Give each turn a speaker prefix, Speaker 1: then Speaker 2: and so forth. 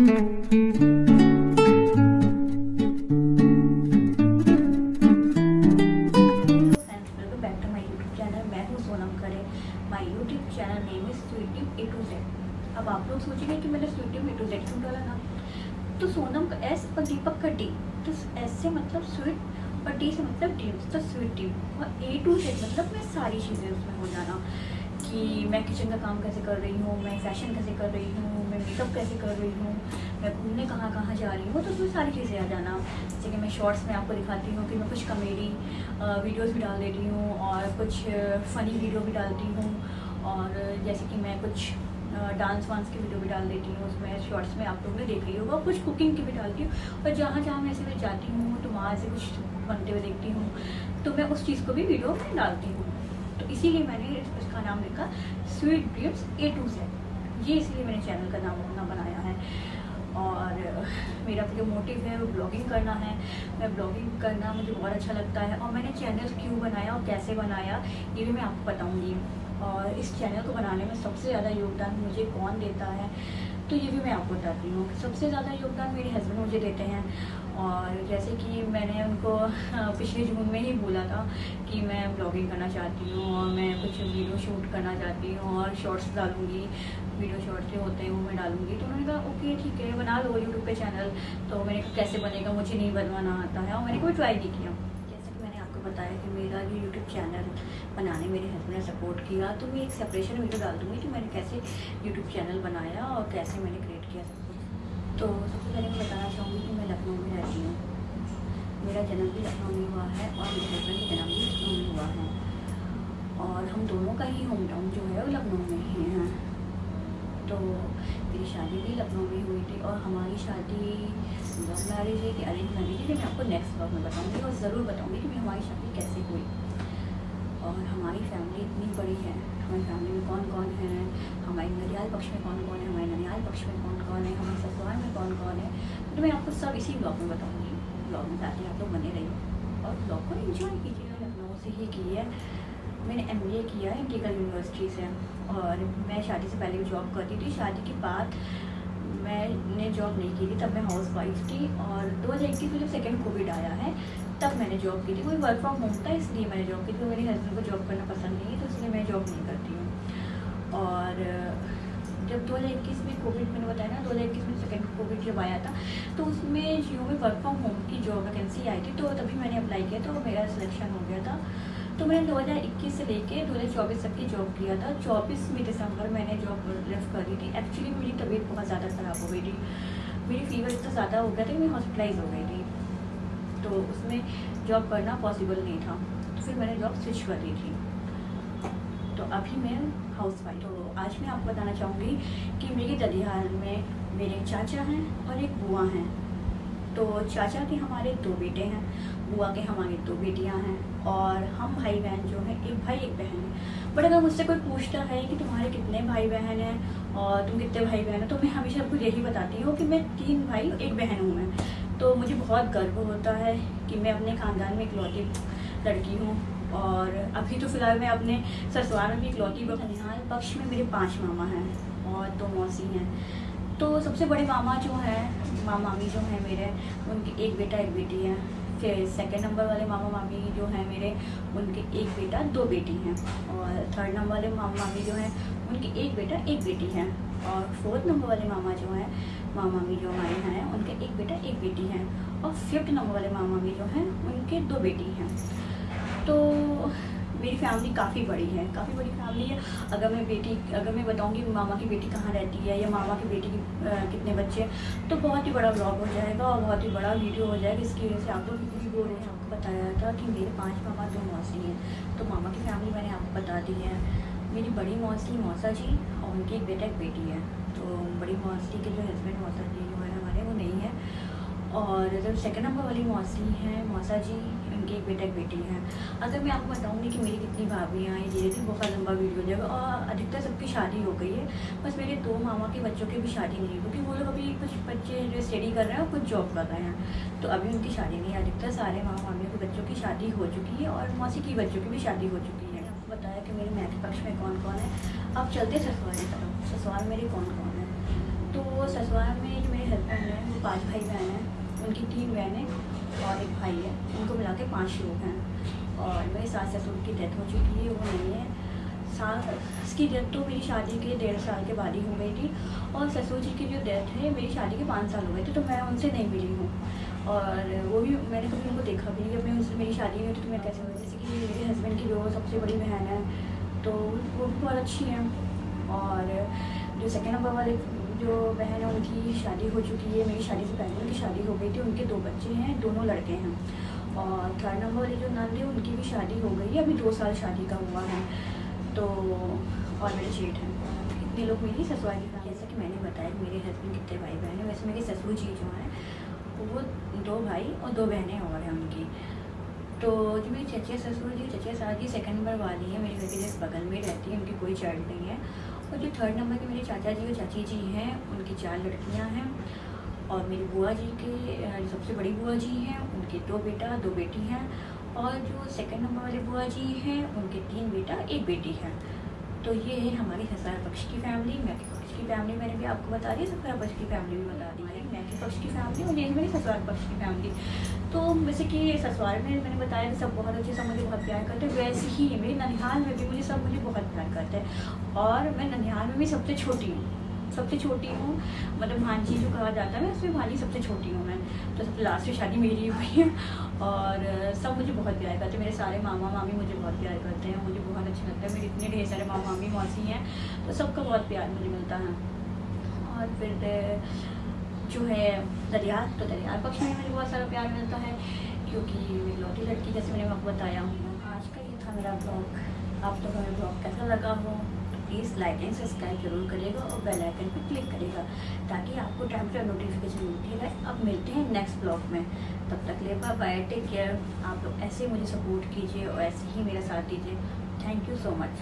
Speaker 1: My YouTube channel name is sweet A to Z। अब आप लोग सोचेंगे कि मैंने स्वीट A to Z क्यों डाला नाम। तो सोनम का S और दीपक का D, तो S से मतलब स्वीट और D से मतलब ड्रीम्स, तो स्वीट ड्रीम। और A to Z मतलब मैं सारी चीज़ें उसमें हो जाना, कि मैं किचन का काम कैसे कर रही हूँ, मैं फैशन कैसे कर रही हूँ, मैं मेकअप कैसे कर रही हूँ, मैं घूमने कहाँ कहाँ जा रही हूँ, तो उसमें सारी चीज़ें आ जाना। जैसे कि मैं शॉर्ट्स में आपको दिखाती हूँ कि मैं कुछ कॉमेडी वीडियोस भी डाल देती हूँ और कुछ फ़नी वीडियो भी डालती हूँ, और जैसे कि मैं कुछ डांस वांस की वीडियो भी डाल देती हूँ उसमें शॉर्ट्स में, आप लोग ने देख ली होगा। कुछ कुकिंग की भी डालती हूँ, और जहाँ जहाँ मैं ऐसे में जाती हूँ तो वहाँ से कुछ बनते हुए देखती हूँ, तो मैं उस चीज़ को भी वीडियो में डालती हूँ। तो इसीलिए मैंने इसका नाम लिखा sweet dreams A to Z, ये इसीलिए मैंने चैनल का नाम अपना बनाया है। और मेरा जो मोटिव है वो ब्लॉगिंग करना है। मैं ब्लॉगिंग करना मुझे बहुत अच्छा लगता है, और मैंने चैनल क्यों बनाया और कैसे बनाया ये भी मैं आपको बताऊंगी। और इस चैनल को बनाने में सबसे ज़्यादा योगदान मुझे कौन देता है, तो ये भी मैं आपको बताती हूँ। सबसे ज़्यादा योगदान मेरे हस्बैंड मुझे देते हैं। और जैसे कि मैंने उनको पिछले जून में ही बोला था कि मैं ब्लॉगिंग करना चाहती हूँ और मैं कुछ वीडियो शूट करना चाहती हूँ और शॉर्ट्स डालूँगी, वीडियो शॉर्ट्स जो होते हैं वो मैं डालूँगी। तो उन्होंने कहा ओके ठीक है बना लो यूट्यूब पे चैनल। तो मैंने कहा कैसे बनेगा, मुझे नहीं बनवाना आता है, और मैंने कोई ट्राई नहीं किया। जैसे कि मैंने आपको बताया कि मेरा जो यूट्यूब चैनल बनाने मेरे हस्बैंड ने सपोर्ट किया, तो मैं एक सेपरेशन वीडियो डाल दूँगी कि मैंने कैसे यूट्यूब चैनल बनाया और कैसे मैंने क्रिएट किया सब कुछ। तो सबसे पहले मैं बताना चाहूँगी कि मैं लखनऊ में रहती हूँ। मेरा जन्म भी लखनऊ में हुआ है और मेरे हस्बैंड का जन्म भी लखनऊ में हुआ है, और हम दोनों का ही होम टाउन जो है वो लखनऊ में ही है। तो मेरी शादी भी लखनऊ में हुई थी, और हमारी शादी लव मैरिज है कि अरेंज मैरिज है, मैं आपको नेक्स्ट ब्लॉग में बताऊँगी, और ज़रूर बताऊँगी कि हमारी शादी कैसे हुई। और हमारी फैमिली इतनी बड़ी है, हमारी फैमिली में कौन कौन है, हमारे ननिहाल पक्ष में कौन कौन है, हमारे ननिहाल पक्ष में कौन कौन है, हमारे ससुराल में कौन कौन है, तो मैं आपको सब इसी ब्लॉग में बताऊँगी। ब्लॉग में ताकि आप लोग बने रहिए और ब्लॉग को एंजॉय कीजिएगा। लखनऊ से ही की है मैंने MBA किया है इंटीग्रल यूनिवर्सिटी से, और मैं शादी से पहले भी जॉब करती थी। शादी के बाद मैंने जॉब नहीं की थी, तब मैं हाउस वाइफ थी, और 2021 में जब सेकेंड कोविड आया है तब मैंने जॉब की थी। कोई वर्क फ्रॉम होम था इसलिए मैंने जॉब की थी, मेरे हस्बैंड को जॉब करना पसंद नहीं है तो इसलिए मैं जॉब नहीं करती हूँ। और जब 2021 में कोविड, मैंने बताया ना 2021 में सेकेंड कोविड जब आया था, तो उसमें जियो में वर्क फ्रॉम होम की जॉब वैकेंसी आई थी, तो तभी मैंने अप्लाई किया, तो मेरा सिलेक्शन हो गया था। तो मैंने 2021 से लेके 2024 तक की जॉब किया था। 24 में दिसंबर मैंने जॉब लेफ्ट कर दी थी। एक्चुअली मेरी तबीयत बहुत ज़्यादा ख़राब हो गई थी, मेरी फीवर इतना ज़्यादा हो गया था कि मैं हॉस्पिटलाइज हो गई थी, तो उसमें जॉब करना पॉसिबल नहीं था, तो फिर मैंने जॉब स्विच कर दी थी। तो अभी मैं हाउस वाइफ। तो आज मैं आपको बताना चाहूँगी कि मेरे ददियाल में मेरे चाचा हैं और एक बुआ हैं। तो चाचा के हमारे 2 बेटे हैं, बुआ के हमारे 2 बेटियां हैं, और हम भाई बहन जो हैं, एक भाई एक बहन है। बट अगर मुझसे कोई पूछता है कि तुम्हारे कितने भाई बहन हैं और तुम कितने भाई बहन हो, तो मैं हमेशा आपको यही बताती हूँ कि मैं 3 भाई और 1 बहन हूँ मैं। तो मुझे बहुत गर्व होता है कि मैं अपने ख़ानदान में इकलौती लड़की हूँ, और अभी तो फ़िलहाल मैं अपने ससुराल में भी इकलौती। ननिहाल पक्ष में मेरे 5 मामा हैं और 2 मौसी हैं। तो सबसे बड़े मामा जो हैं, मामी जो हैं मेरे, उनके एक बेटा एक बेटी है। फिर सेकंड नंबर वाले मामा मामी जो हैं मेरे, उनके एक बेटा 2 बेटी हैं। और थर्ड नंबर वाले मामा मामी जो हैं, उनके एक बेटा एक बेटी हैं। और फोर्थ नंबर वाले मामा जो हैं, मामा मामी जो हमारे हैं, उनके एक बेटा एक बेटी हैं। और फिफ्थ नंबर वाले मामा मामी जो हैं, उनके 2 बेटी हैं। तो मेरी फैमिली काफ़ी बड़ी है, काफ़ी बड़ी फैमिली है। अगर मैं बताऊंगी मामा की बेटी कहाँ रहती है या मामा की बेटी की कितने बच्चे हैं, तो बहुत ही बड़ा ब्लॉग हो जाएगा और बहुत ही बड़ा वीडियो हो जाएगा। इसकी वजह से आप लोग भी बोल रहे हैं। आपको बताया था कि मेरे 5 मामा 2 मौसी हैं, तो मामा की फैमिली मैंने आपको बता दी है। मेरी बड़ी मौसी मौसा जी और उनकी एक बेटा एक बेटी है। तो बड़ी मौसी के जो हस्बैंड मौसा जी जो है हमारे, वो नहीं है। और जब सेकंड नंबर वाली मौसी हैं मौसा जी, उनकी एक बेटा एक बेटी है। अगर मैं आपको बताऊंगी कि मेरी कितनी भाभियाँ हैं, ये भी बहुत लंबा वीडियो हो जाएगा। और अधिकतर सबकी शादी हो गई है, बस मेरे 2 मामा के बच्चों की भी शादी नहीं है, क्योंकि वो लोग अभी कुछ बच्चे जो स्टडी कर रहे हैं और कुछ जॉब कर रहे हैं, तो अभी उनकी शादी नहीं है। अधिकतर सारे मामा मामियों के बच्चों की शादी हो चुकी है और मौसी की बच्चों की भी शादी हो चुकी है। आपको बताया कि मेरे मैके पक्ष में कौन कौन है। अब चलते ससुराल की तरफ। ससुराल मेरे कौन कौन है, तो ससुराल में जो मेरे मेरे 5 भाई बहन हैं, उनकी 3 बहनें और एक भाई है, उनको मिला के 5 लोग हैं। और मेरे सास ससुर की डेथ हो चुकी है, वो नहीं है। सास की डेथ तो मेरी शादी के 1.5 साल के बाद ही हो गई थी, और ससुर जी की जो डेथ है मेरी शादी के 5 साल हो गए थे, तो मैं उनसे नहीं मिली हूँ। और वो भी मैंने कभी उनको देखा भी नहीं, जब मैं उनसे मेरी शादी हुई थी तो मैं कैसे हुई। जैसे कि मेरे हस्बैंड की जो सबसे बड़ी बहन है, तो वो भी बहुत अच्छी हैं। और जो सेकेंड नंबर वाले जो बहन है उनकी शादी हो चुकी है, मेरी शादी से पहले उनकी शादी हो गई थी, उनके 2 बच्चे हैं, दोनों लड़के हैं। और थर्ड नंबर वाली जो नंद है उनकी भी शादी हो गई है, अभी 2 साल शादी का हुआ है। तो और मेरे जेठ हैं, इतने लोग मेरी ससुराल की फैमिली। जैसा कि मैंने बताया मेरे हस्बैंड कितने भाई बहन हैं, वैसे मेरे ससुर जी जो हैं वो 2 भाई और 2 बहनें और हैं उनकी। तो जो मेरी चचिया ससुर जी, चचिया सास जी सेकंड नंबर वाली है, मेरे घर के जस्ट बगल में रहती है, उनकी कोई चाइल्ड नहीं है। और जो थर्ड नंबर के मेरे चाचा जी और चाची जी हैं, उनकी 4 लड़कियां हैं। और मेरी बुआ जी के जो सबसे बड़ी बुआ जी हैं, उनके 2 बेटा 2 बेटी हैं। और जो सेकंड नंबर वाले बुआ जी हैं, उनके 3 बेटा 1 बेटी है। तो ये है हमारी ससुराल पक्ष की फैमिली। मैके पक्ष की फैमिली मैंने भी आपको बता दी, ससुराल पक्ष की फैमिली भी बता दी है। मैके पक्ष की फैमिली और ये मेरी ससुराल पक्ष की फैमिली। तो वैसे कि ससुराल में मैंने बताया कि सब बहुत अच्छे, सब मुझे बहुत प्यार करते हैं, वैसे ही मेरे ननिहाल में भी मुझे सब बहुत प्यार करते हैं। और मैं ननिहाल में भी सबसे छोटी हूँ, मतलब भांजी जो कहा जाता है, मैं उसमें भांजी सबसे छोटी हूँ मैं। तो सबसे लास्ट में शादी मेरी हुई है। और सब मुझे बहुत प्यार करते हैं, मेरे सारे मामा मामी मुझे बहुत प्यार करते हैं, मुझे बहुत अच्छा लगता है। मेरे इतने ढेर सारे मामा मामी मौसी हैं, तो सबका बहुत प्यार मुझे मिलता है। और फिर जो है दरियाल, तो दरियाल पक्ष में मुझे बहुत सारा प्यार मिलता है, क्योंकि मेरी लौटी लड़की, जैसे मैंने आपको बताया। आज का ये था मेरा ब्लॉग। आप लोगों को मेरा ब्लॉग कैसा लगा हो तो प्लीज़ लाइक एंड सब्सक्राइब जरूर करिएगा और बेल आइकन पर क्लिक करिएगा, ताकि आपको टाइम पर नोटिफिकेशन मिलती रहे। अब मिलते हैं नेक्स्ट ब्लॉग में, तब तक ले बाय, टेक केयर। आप लोग ऐसे ही मुझे सपोर्ट कीजिए और ऐसे ही मेरा साथ दीजिए। Thank you so much.